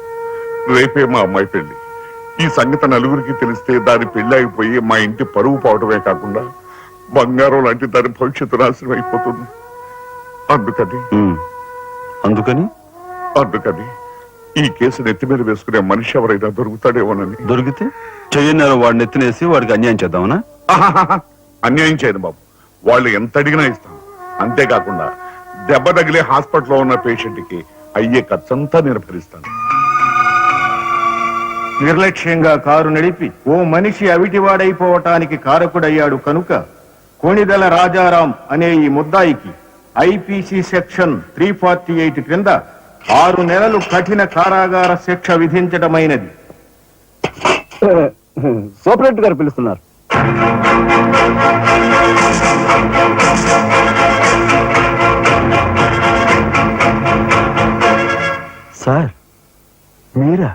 రేపే మా అమ్మాయి పెళ్లి. ఈ సంగతి నలుగురికి తెలిస్తే దాని పెళ్లి అయిపోయి మా ఇంటి పరువు పోవడమే కాకుండా బంగారం లాంటి దాని భవిష్యత్తు నాశనం అయిపోతుంది. అందుకని ఈ కేసు నెత్తి మీద వేసుకునే మనిషి ఎవరైనా దొరుకుతాడేమోనని. దొరికితే చెయ్యన్నారు వాడిని ఎత్తినేసి వాడికి అన్యాయం చేద్దామనా? అన్యాయం చేయను బాబు, వాళ్ళు ఎంత అడిగినా ఇస్తాను. అంతేకాకుండా దెబ్బ తగిలే హాస్పిటల్లో ఉన్న పేషెంట్ కి అయ్యే ఖర్చంతా నేను భరిస్తాను. నిర్లక్ష్యంగా కారు నడిపి ఓ మనిషి అవిటివాడైపోవటానికి కారకుడయ్యాడు కనుక కోణిదెల రాజారాం అనే ఈ ముద్దాయికి ఐపీసీ సెక్షన్ 348 క్రింద 6 నెలలు కఠిన కారాగార శిక్ష విధించడమైనది. సూపరెంట్ గారు పిలుస్తున్నారు. సార్ మీరా?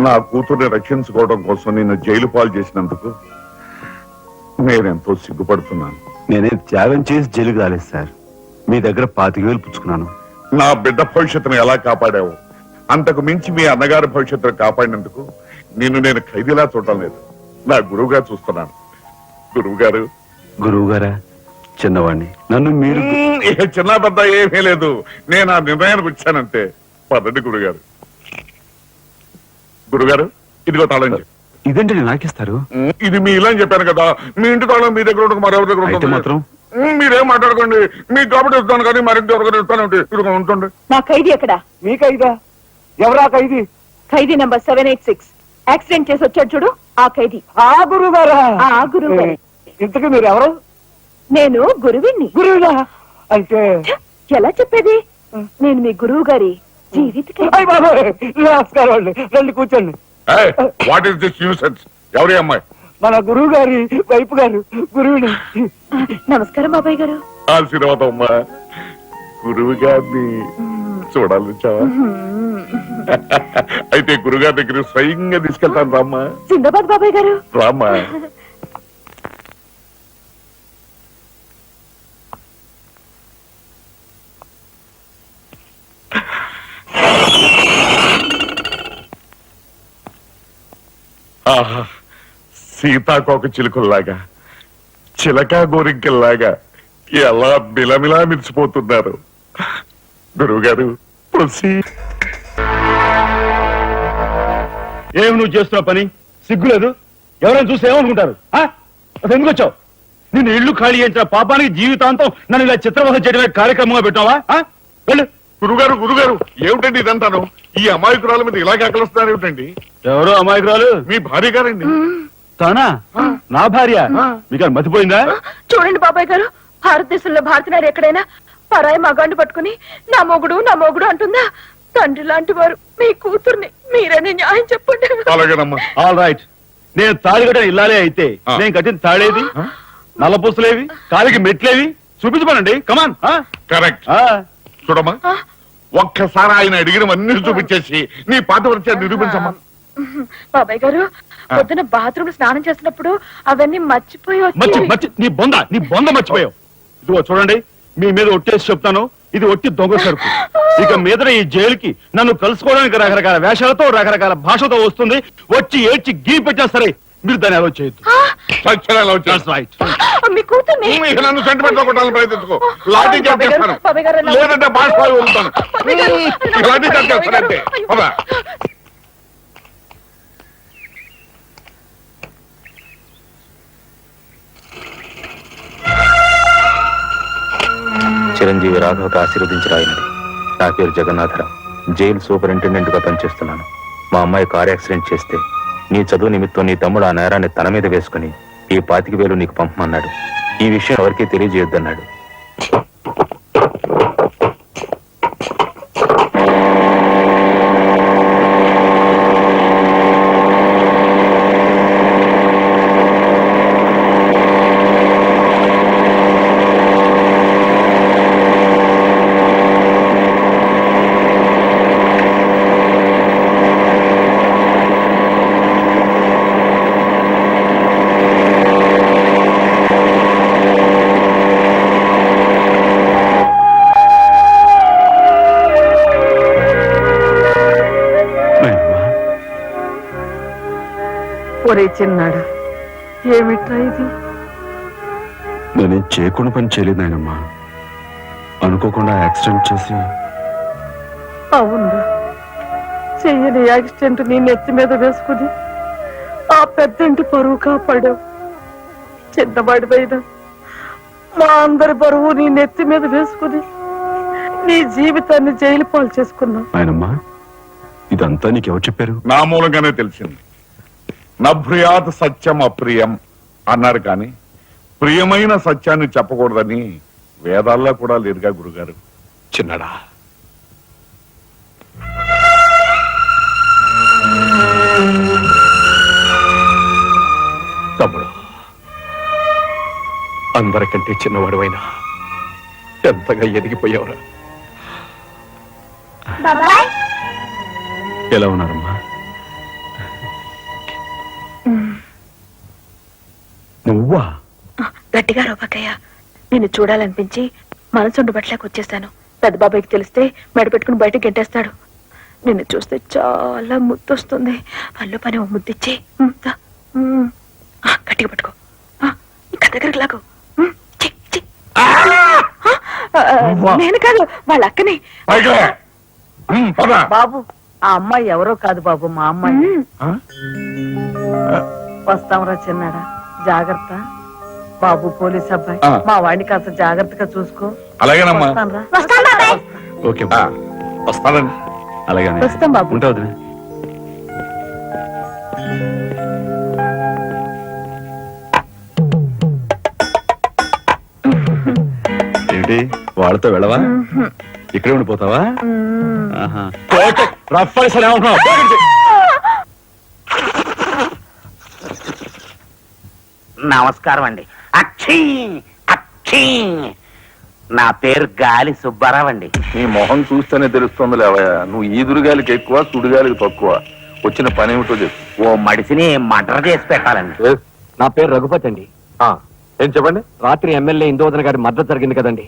నా కూతుర్ని రక్షించుకోవడం కోసం నిన్ను జైలు పాలు చేసినందుకు నేనెంతో సిగ్గుపడుతున్నాను. నేనేం త్యాగం చేసి జైలుకి రాలేదు సార్, మీ దగ్గర 25,000 పుచ్చుకున్నాను. నా బిడ్డ భవిష్యత్తును ఎలా కాపాడావు, అంతకు మించి మీ అన్నగారి భవిష్యత్తును కాపాడినందుకు నిన్ను నేను ఖైదీలా చూడటం లేదు, నా గురువుగా చూస్తున్నాను. గురువు గారా? చిన్నవాణ్ణి, నన్ను మీరు చిన్న పెద్ద ఏమీ లేదు, నేను ఆ నిర్ణయానికి వచ్చానంతే. పదండి గురుగారు. గురుగారు, ఇదిగో తాళం. ఇదేంటి నాకిస్తారు? ఇది మీ ఇలా అని చెప్పాను కదా, మీ ఇంటి తాళం మీ దగ్గర ఉండక మరెవరి దగ్గర అయితే ఉంటుంది మాత్రం మీరేం మాట్లాడుకోండి. మీకు కాబట్టి ఇస్తాను కానీ మరింటి ఎవరికైనా ఇస్తానంటే ఇదిగో ఉంటుంది. నా ఖైదీ ఎక్కడ? మీ ఖైదా? ఎవరా ఖైదీ? ఖైదీ నంబర్ 786. యాక్సిడెంట్ చేసి వచ్చాడు చూడు, ఆ ఖైదీ. ఆ గురువు గారా? ఆ గురువు గారు. ఇంతకీ మీరు ఎవరు? నేను గురువిని. గురువులా? అంటే ఎలా చెప్పేది? నేను మీ గురువు గారి జీవిత నమస్కారం అండి, రండి కూర్చోండి. What is this nuisance? ఎవరి అమ్మాయి? మన గురువు గారి వైపు గారు గురువుని. నమస్కారం బాబాయ్ గారు. ఆశీర్వాదం అమ్మా. గురువు గారిని చూడాలొచ్చావా? అయితే గురుగారి దగ్గర స్వయంగా తీసుకెళ్తాను రామ్మా. జిందాబాద్ బాబాయ్ గారు. రామ్మా. ఆహా, సీతాకోక చిలుకల్లాగా చిలకా గోరింకల్లాగా ఎలా మిలమిలా మిర్చిపోతున్నారు. గురువు గారు ఏమి నువ్వు చేస్తున్న పని సిగ్గులేదు? ఎవరైనా చూస్తే ఏమనుకుంటారు? అసలు ఎందుకు వచ్చావు? నిన్ను ఇల్లు ఖాళీ చేయించిన పాపానికి జీవితాంతం నన్ను ఇలా చిత్రవహ చేయడమే కార్యక్రమంగా పెట్టావా? వెళ్ళు. గురుగారు ఏమిటండి ఇదంతాను? ఈ అమాయకురాల మీద ఇలాగే అక్కలొస్తున్నారు ఏమిటండి? ఎవరో అమాయకురాలు? మీ భార్య గారండి. తానా? నా భార్య? మీకు మతిపోయిందా? చూడండి బాబాయ్ గారు, భారతదేశంలో భారతీయులు ఎక్కడైనా పరాయి మగాండు పట్టుకుని నా మొగుడు అంటుందా? తండ్రి లాంటి వారు మీ కూతుర్ని మీరని న్యాయం చెప్పండి. అలాగేనమ్మా. All right. నేను తాళి కట్టిన ఇల్లాలే అయితే నేను కట్టిన తాళేది, నల్లపూసలేవి, కాలికి మెట్లేవి చూపించమనండి. కమాన్. కరెక్ట్. చూడమ్మా, ఒక్కసారి ఆయన అడిగినవన్నీ చూపించేసి నీ పాతివ్రత్యాన్ని నిరూపించమ్మా. బాబాయ్ గారు పొద్దున బాత్రూమ్ స్నానం చేస్తున్నప్పుడు అవన్నీ మర్చిపోయి వచ్చి నీ బొంద మర్చిపోయావు. ఇదిగో చూడండి, మీ మీద ఒట్టేసి చెప్తాను, ఇది ఒట్టి దొంగ సరుకు. ఇక మీద ఈ జైలుకి నన్ను కలుసుకోవడానికి రకరకాల వేషాలతో రకరకాల భాషతో వస్తుంది. వచ్చి ఏడ్చి గీ పెట్టినా సరే మీరు దాన్ని అలౌ చేయొద్దు. సత్యనారాయణ వచ్చేసి రైట్. మీ కూతుర్ని ఇక నన్ను సెంటిమెంట్ లో కొట్టాలని ప్రయత్నించుకో. లాఠీ చార్జ్ చేస్తాను, బాబాయ్ గారు లేదంటే బాష్పాలు వదులుతాను. లాఠీ చార్జ్ చేస్తానంటే పద. చిరంజీవి రాఘవతో ఆశీర్వదించి రాయినది. నా పేరు జగన్నాథరావు, జైలు సూపరింటెండెంట్ గా పనిచేస్తున్నాను. మా అమ్మాయి కార్ యాక్సిడెంట్ చేస్తే నీ చదువు నిమిత్తం నీ తమ్ముడు ఆ నేరాన్ని తన మీద వేసుకుని ఈ 25,000 నీకు పంపమన్నాడు. ఈ విషయం ఎవరికీ తెలియజేయొద్దన్నాడు. ఒరే చిన్నాడా, ఏమిట్రా ఇది? నేనేం చేయకుండా పని చేయలేదు నాయనమ్మా. అనుకోకుండా యాక్సిడెంట్ చేసి. అవును, చెయ్యని యాక్సిడెంట్ నీ నెత్తి మీద వేసుకుని ఆ పెద్దంటి పరువు కాపాడావు. చిన్నవాడి పైన మా అందరి బరువు నీ నెత్తి మీద వేసుకుని నీ జీవితాన్ని జైలు పాలు చేసుకున్నావు. నాయనమ్మా, ఇదంతా నీకెవరు చెప్పారు? నా మూలంగానే తెలిసింది. నభ్రియాత్ సత్యం అప్రియం అన్నారు, కానీ ప్రియమైన సత్యాన్ని చెప్పకూడదని వేదాల్లో కూడా లేదుగా గురుగారు. చిన్నడా, తమ్ముడు, అందరికంటే చిన్నవాడువైనా ఎంతగా ఎదిగిపోయావురా. ఎలా ఉన్నారమ్మా? నువ్వా? గట్టిగా రోబకయ్య, నిన్ను చూడాలనిపించి మనసుండు బట్లేక వచ్చేసాను. పెద్ద బాబాయ్కి తెలిస్తే మెడ పెట్టుకుని బయటకు గెంటేస్తాడు. నిన్ను చూస్తే చాలా ముద్దొస్తుంది. పళ్ళు పని ఓ ముద్దిచ్చి గట్టిగా పట్టుకో. ఇంకా దగ్గరికి లాగు. నేను కాదు, వాళ్ళ అక్కని. బాబు, ఆ అమ్మాయి ఎవరో కాదు బాబు, మా అమ్మాయి. వస్తాంరా చిన్నాడా, జాగ్రత్త. బాబు పోలీస్ అబ్బాయి, మా వాడిని కాస్త జాగ్రత్తగా చూసుకో. అలాగేనమ్మా. వస్తానురా. ఓకే, వస్తానండి. అలాగే వస్తాం బాబు. ఉంటా వదిలే. ఏంటి వాళ్ళతో వెళ్ళవా? ఇక్కడే ఉండిపోతావా? నమస్కారం అండి. అక్షీ అక్షీ, నా పేరు గాలి సుబ్బారావు అండి. నీ మొహం చూస్తేనే తెలుస్తుంది లేవయ్యా, నువ్వు ఈదురుగాలికి ఎక్కువ సుడిగాలికి తక్కువ. వచ్చిన పని ఏమిటో చెప్పు. ఓ మడిసిని మర్డర్ చేసి పెట్టాలండి. నా పేరు రఘుపతి అండి. ఏం చెప్పండి. రాత్రి ఎమ్మెల్యే ఇందోదన గారి మద్దతు జరిగింది కదండి,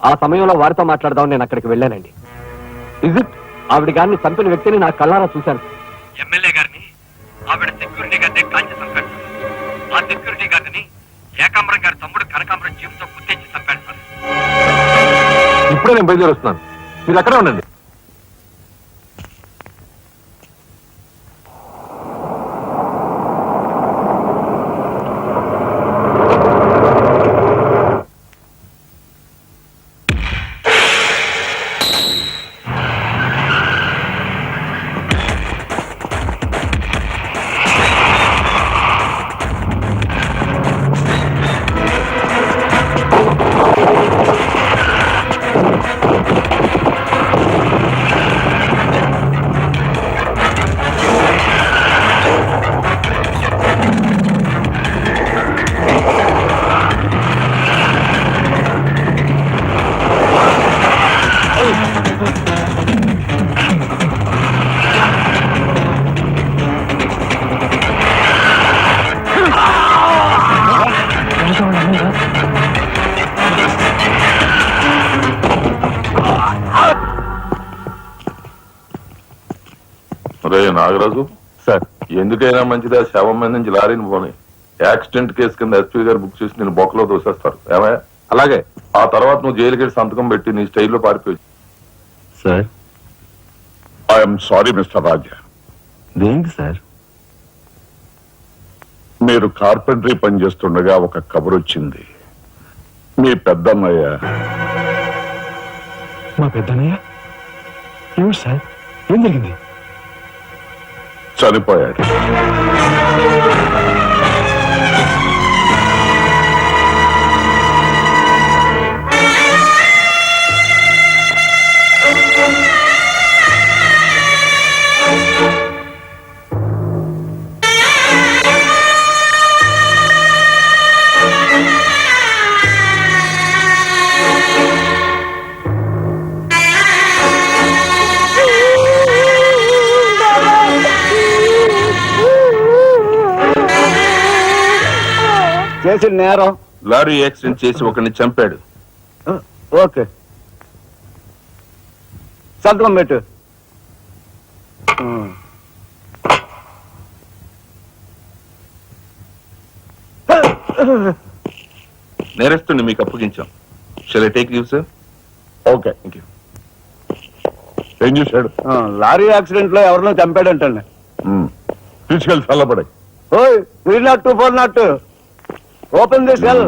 ఆ సమయంలో వారితో మాట్లాడదామని నేను అక్కడికి వెళ్ళానండి. ఆవిడ గారిని చంపిన వ్యక్తిని నా కళ్ళారా చూశాను. ఎమ్మెల్యే గారిని ఆవిడ సెక్యూరిటీ గారిని కాల్చి చంపాడు సార్. ఆ సెక్యూరిటీ గారిని ఏకాంబరం గారి తమ్ముడు కనకాంబరం జీవితం గుర్తించి చంపాడు సార్. ఇప్పుడే నేను బయలుదేరి వస్తున్నాను, మీరు అక్కడే ఉండండి. రే నాగరాజు, సార్ ఎందుకైనా మంచిది ఆ శవం మీద నుంచి లారీని పోనీ. యాక్సిడెంట్ కేసు కింద ఎస్పీ గారు బుక్ చేసి నేను బొక్కలో దోసేస్తారు. ఏమయ్యా? అలాగే ఆ తర్వాత నువ్వు జైలుకి వెళ్ళి సంతకం పెట్టి నీ స్టైల్లో పారిపోయి. సార్. ఐఎమ్ సారీ మిస్టర్ రాజా, దేనికి సార్? మీరు కార్పెంటరీ పని చేస్తుండగా ఒక కబురు వచ్చింది. మీ పెద్దన్నయ్య మా పెద్దనయ్య ఏమిటి సార్? ఏం జరిగింది? చనిపోయాడు. చేసిన నేరం. లారీ యాక్సిడెంట్ చేసి ఒకరిని చంపాడు. ఓకే, సంతకం పెట్టు. నేరస్తుని మీకు అప్పగించాం. Shall I take you sir? Okay, thank you. ఏం చేశాడు? లారీ యాక్సిడెంట్ లో ఎవరినో చంపాడంటండి. తీసుకెళ్ళి చల్లబడాయి. ఓయ్ 302 402 ఓపెన్ ది సెల్.